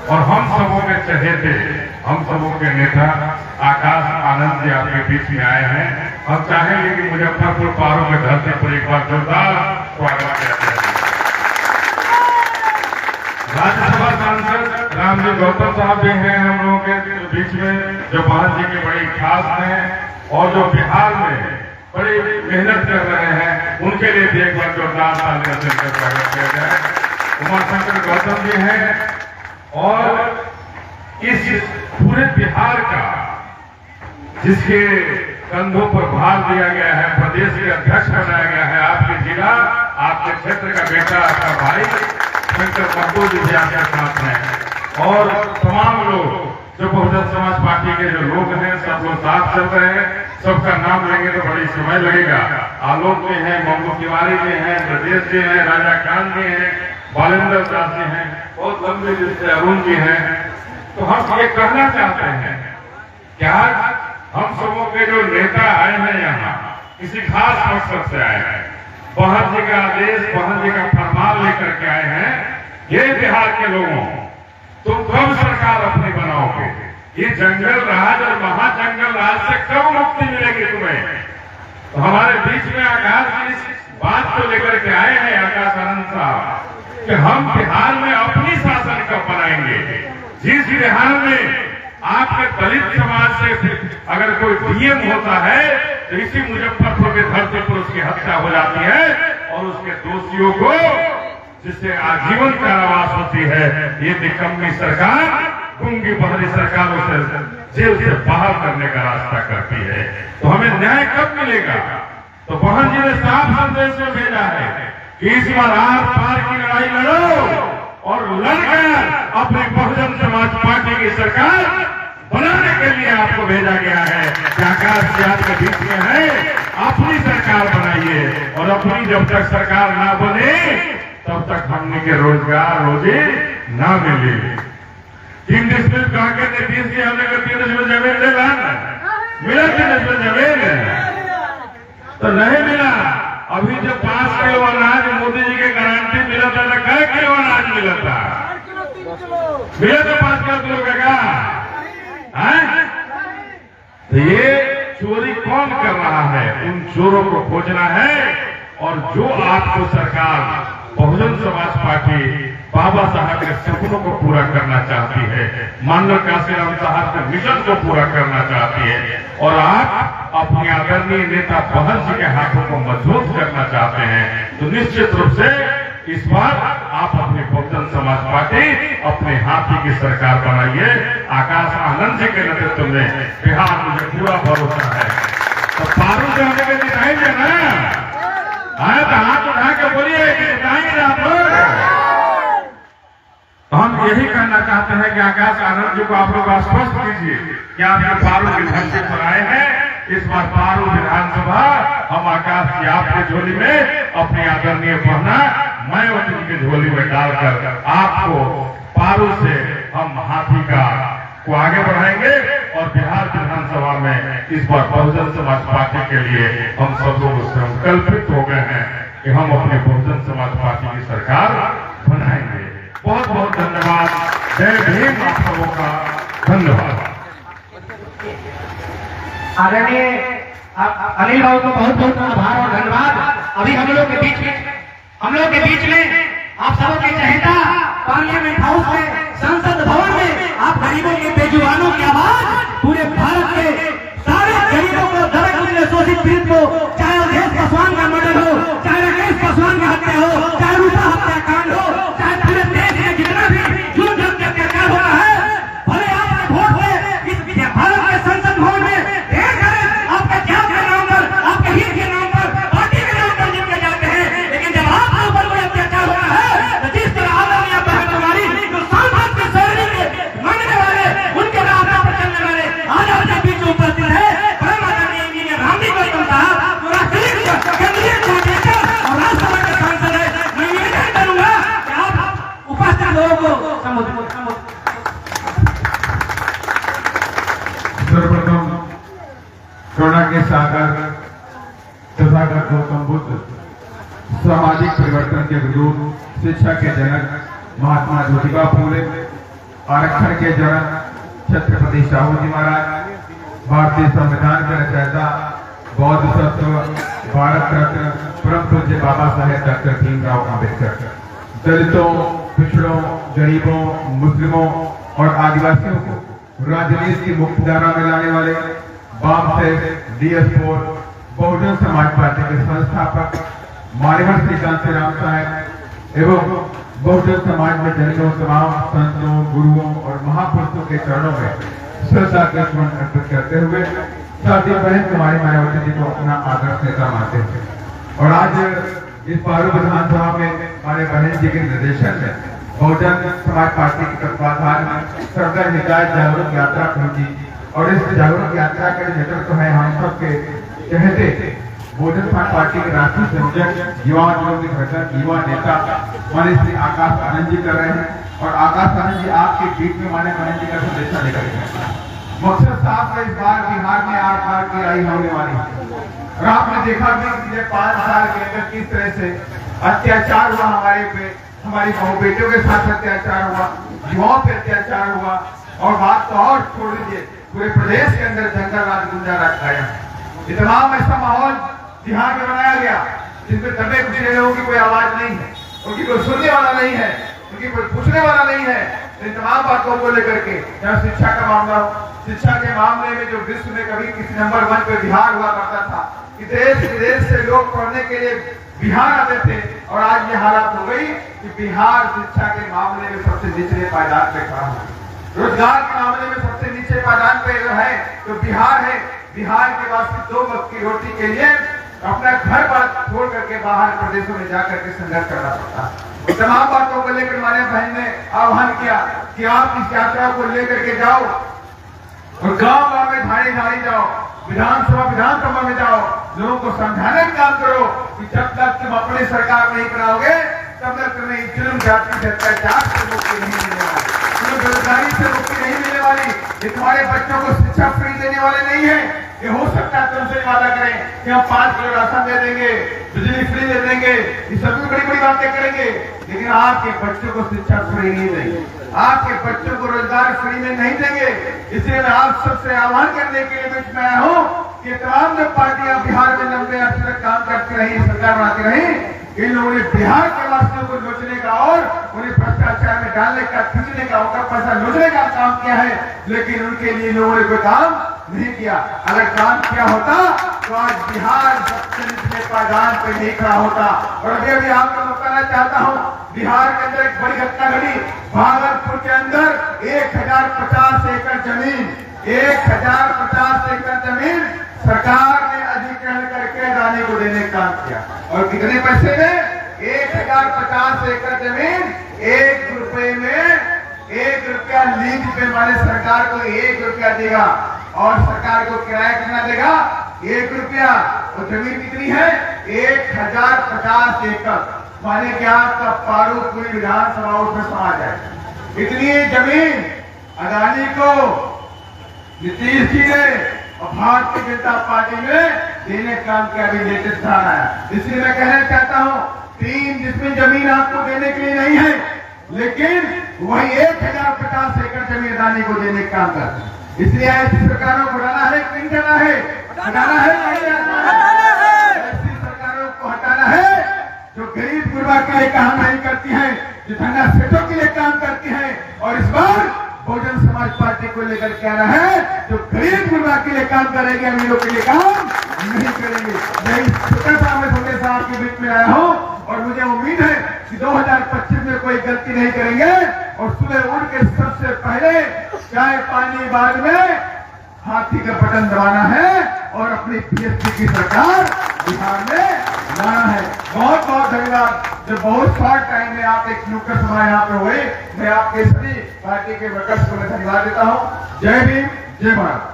और हम सबों के चहेते, हम सबों के नेता आकाश आनंद जी आपके बीच में आए हैं। हम चाहेंगे कि मुजफ्फरपुर पारों में धरती पर एक बार जोरदार स्वागत करते हैं। राज्यसभा सांसद रामजी गौतम साहब भी हैं हम लोगों के बीच में, जो बहन जी के बड़ी खास हैं और जो बिहार में बड़ी मेहनत कर रहे हैं। उनके लिए भी एक बार जोरदार तालियों से स्वागत किया जाए। उमाशंकर गौतम जी हैं और इस पूरे बिहार का जिसके कंधों पर भार दिया गया है, प्रदेश के अध्यक्ष बनाया गया है, आपके जिला, आपके क्षेत्र का बेटा, आपका भाई शंकर महबूब जी भी आपके साथ हैं और तमाम लोग जो बहुजन समाज पार्टी के जो लोग हैं, सब लोग साथ चल रहे हैं। सबका नाम लेंगे तो बड़ी समय लगेगा। आलोक जी हैं, ममू तिवारी जी हैं, ब्रजेश जी हैं, राजा कांत जी हैं, बालेंद्र दास जी हैं, बहुत लंबे लिस्ट अरुण जी हैं। तो हम ये कहना चाहते हैं कि आज हम सबों के जो नेता आए हैं यहाँ किसी खास मकसद से आए हैं। बहन जी का आदेश, बहन जी का फरमान लेकर के आए हैं। ये बिहार के लोगों, तुम कब सरकार अपनी बनाओगे? ये जंगल राज और महाजंगल राज से कब मुक्ति मिलेगी तुम्हें? तो हमारे बीच में आकाश जी इस बात को लेकर के आए हैं, आकाश आनंद साहब, कि हम बिहार में अपनी शासन कब बनाएंगे। जिस बिहार में आपके दलित समाज से अगर कोई डीएम होता है तो इसी मुजफ्फरपुर के धरती पर उसकी हत्या हो जाती है और उसके दोषियों को, जिससे आजीवन कारावास होती है, ये निकम्मी सरकार, गूंगी बहरी सरकार उसे जेल से बाहर करने का रास्ता करती है। तो हमें न्याय कब मिलेगा? तो बहन जी ने साफ संदेश में भेजा है कि इस बार आर पार की लड़ाई लड़ो और लड़कर अपनी बहुजन समाज पार्टी की सरकार बनाने के लिए आपको भेजा गया है। आकाश जी आपके बीच में है, अपनी सरकार बनाइए और अपनी जब तक सरकार ना बने तब तक हमने के रोजगार रोजी ना मिले। 3 डिस्ट्रिक्ट कहा के नीतीश जी हमने 3 डिस्ट्रिक्ट जमीन ले ला मिला, 3 डिस्ट्रिक्ट जमीन तो नहीं मिला। अभी जो 5 किलो अनाज मोदी जी के गारंटी मिला था, कै किलो अनाज मिला था? मिला तो 5 किलो का। तो ये चोरी कौन कर रहा है? उन चोरों को खोजना है और जो आपको सरकार बहुजन समाज पार्टी बाबा साहब के सपनों को पूरा करना चाहती है, मानव काशीराम साहब के मिशन को पूरा करना चाहती है और आप अपने आदरणीय नेता बहन जी के हाथों को मजबूत करना चाहते हैं, तो निश्चित रूप से इस बार आप अपनी बहुजन समाज पार्टी अपने हाथी की सरकार बनाइए। आकाश आनंद जी के नेतृत्व में बिहार मुझे पूरा भरोसा है। तो पारू से हमें दिखाएंगे ना, आए तो हाथ उठा के बोलिए कि दिखाएंगे आप लोग। हम यही कहना चाहते हैं कि आकाश आनंद जी को आप लोग आश्वस्त कीजिए कि आप ये पारू की धरती पर आए हैं। इस बार पारू विधानसभा हम आकाश जी आपकी झोली में अपनी आदरणीय बहना मायावती जी की झोली में डालकर आपको पारू से हम हाथी का को आगे बढ़ाएंगे और बिहार विधानसभा में इस बार बहुजन समाज पार्टी के लिए हम सब लोग संकल्पित हो गए हैं कि हम अपने बहुजन समाज पार्टी की सरकार बनाएंगे। बहुत बहुत धन्यवाद। जय भीम। आप सबों का धन्यवाद। आदरणीय अनिल बाबू को बहुत बहुत आभार और धन्यवाद। अभी हम लोग के बीच में आप सबों के चहेता पार्लियामेंट हाउस में, संसद भवन में आप गरीबों के बेजुबानों की आवाज पूरे भारत के सारे गरीबों को, दलित को, शोषित पीड़ित को, चाहे अवधेश पासवान का मर्डर हो, चाहे राकेश पासवान की हत्या हो, चाहे रूपा हत्याकांड हो, चाहे पूरे देश में जितना भी जुल्म के अत्याचार हो रहा है, भले आपने वोट से इस भारत के संसद भवन में ढेर सारे आपके जात के नाम पर, आपके हित के नाम पर, पार्टी के नाम पर जीत के जाते हैं, लेकिन जब आपके ऊपर कोई अत्याचार हो रहा है तो जिस तरह आदरणीय बहन हमारी जो सांसद के शैली के मानने वाले, उनके रास्ते पर चलने वाले आज आपके बीच उपस्थित है परम आदरणीय इंजीनियर रामजी गौतम साहब, जो राष्ट्रीय केंद्रीय नेता और राज्यसभा के सांसद है। मैं निवेदन करूंगा कि आप उपस्थित लोगों को संबोधित। सर्वप्रथम करुणा के सागर तथागत गौतम बुद्ध, सामाजिक परिवर्तन के वजूद, शिक्षा के जनक महात्मा ज्योतिबा फूले आरक्षण के जनक छत्रपति साहू जी महाराज, भारतीय संविधान के रचयिता, बौद्ध तत्व, भारत रत्न परम पूज्य बाबा साहेब डॉक्टर भीमराव अम्बेडकर, दलितों, पिछड़ों, गरीबों, मुस्लिमों और आदिवासियों को राजनीति की मुख्य धारा में लाने वाले बाम से DS4 बहुजन समाज पार्टी के संस्थापक मान्यवर श्री कांशीराम साहब एवं बहुजन समाज में जनियों तमाम संतों, गुरुओं और महापुरुषों के चरणों में श्रद्धा के सुमन अर्पित करते हुए साथी बहन कुमारी मायावती जी को अपना आदर्श नेता मानते हैं। और आज इस पारू विधानसभा में हमारे बहन जी के निर्देशन में बहुजन समाज पार्टी के तत्वाधान में सरदार निकाय जागरूक यात्रा पहुंची और इस जागरूक यात्रा के नेतृत्व है हम सब के चहेते बहुजन समाज पार्टी के राष्ट्रीय संयोजक, युवा घटक, युवा नेता माननीय श्री आकाश आनंद जी कर रहे हैं। और आकाश आनंद जी आपके बीच में माननीय बहन जी का संदेशा लेकर गए। मकसद साफ है, इस बार बिहार में 8 बार की लड़ाई होने वाली है और आपने देखा भी पिछले 5 साल के अंदर किस तरह से अत्याचार हुआ हमारे पे, हमारी बहु बेटियों के साथ अत्याचार हुआ, युवाओं पे अत्याचार हुआ और बात तो और छोड़ दीजिए, पूरे प्रदेश के अंदर जंगल राज गुंजा रखा है। ये तमाम ऐसा माहौल बिहार में बनाया गया जिसमें दबे कुचले लोगों की कोई आवाज नहीं है, उनकी कोई सुनने वाला नहीं है, उनकी कोई पूछने वाला नहीं है। इन तमाम बातों को लेकर के चाहे शिक्षा का मामला हो, शिक्षा के मामले में जो विश्व में कभी किसी नंबर 1 पे बिहार हुआ करता था कि देश विदेश से लोग पढ़ने के लिए बिहार आते थे और आज ये हालत हो गई कि बिहार शिक्षा के मामले में सबसे निचले पायदान पे खड़ा है, रोजगार के मामले में सबसे नीचे पायदान पे है तो बिहार है। बिहार के वास्ते 2 वक्त की रोटी के लिए अपना घर बार छोड़ करके बाहर प्रदेशों में जाकर के संघर्ष करना पड़ता है। तमाम बातों को लेकर हमारे बहन ने आह्वान किया कि आप इस यात्रा को लेकर के जाओ और गांव-गांव में धाड़ी जाओ, विधानसभा में जाओ, लोगों को समझाने का काम करो कि जब तक तुम अपनी सरकार नहीं बनाओगे तब तक तुम्हें जुल्म जाति से अत्याचार से मुक्ति नहीं मिलने वाली, तुम्हें बेरोजगारी से मुक्ति नहीं मिलने वाली, ये तुम्हारे बच्चों को शिक्षा फ्री देने वाले नहीं है। ये हो सकता है तुमसे वादा करें कि हम 5 किलो राशन दे देंगे, बिजली फ्री दे देंगे, ये सभी बड़ी बातें करेंगे, लेकिन आपके बच्चों को शिक्षा फ्री नहीं देंगे, आपके बच्चों को रोजगार फ्री में नहीं देंगे। इसलिए मैं आप सबसे आह्वान करने के लिए बीच में आया हूँ कि तमाम जो पार्टियां बिहार में लंबे अर्से तक काम करती रही, सरकार बनाती रही, इन लोगों ने बिहार के वासियों को नोचने का और उन्हें भ्रष्टाचार में डालने का, खींचने का, उनका पैसा नोचने का काम किया है, लेकिन उनके लिए लोगों ने कोई काम नहीं किया। अगर काम किया होता तो आज बिहार सबसे निचले पायदान पे नहीं खड़ा होता। और अभी आपको बताना चाहता हूँ, बिहार के अंदर एक बड़ी घटना घटी। भागलपुर के अंदर 1050 एकड़ जमीन, 1050 एकड़ जमीन सरकार ने अधिग्रहण करके अदानी को देने का काम किया। और कितने पैसे में? 1050 एकड़ जमीन 1 रुपए में, 1 रुपया लीज पे माने सरकार को 1 रुपया देगा और सरकार को किराया कितना देगा? 1 रुपया। और जमीन कितनी है? 1050 एकड़, माने क्या आपका पारू पूरी विधानसभा उसमें समा जाए। इतनी जमीन अदानी को नीतीश जी ने और भारतीय जनता पार्टी में देने का काम किया, अभी लेटेस्ट आया। इसलिए मैं कहना चाहता हूँ 3 जिसमें जमीन आपको देने के लिए नहीं है, लेकिन वही 1050 एकड़ जमीन अदानी को देने का काम करते हैं। इसलिए ऐसी सरकारों को हटाना है, नहीं हटाना है, हटाना है, नहीं हटाना है। ऐसी सरकारों को हटाना है जो गरीब गुरबा के लिए काम नहीं करती है, जो धंधा सेठों के लिए काम करती है। और इस बार बहुजन समाज पार्टी को लेकर क्या रहा है, जो गरीब गुरबा के लिए काम करेंगे, अमीरों के लिए काम नहीं करेंगे। मैं इस छोटा सा मैं छोटे सा आपके बीच में आया हूँ और मुझे उम्मीद है कि 2025 में कोई गलती नहीं करेंगे और सुबह उठ के सबसे पहले चाय पानी बाद में हाथी का बटन दबाना है और अपनी PSP की सरकार बिहार में लाना है। बहुत बहुत धन्यवाद। जो बहुत शॉर्ट टाइम में आप एक नुक्कड़ सभा यहाँ पे हुए, मैं आपके सभी पार्टी के वर्कर्स को मैं धन्यवाद देता हूँ। जय भीम, जय भारत।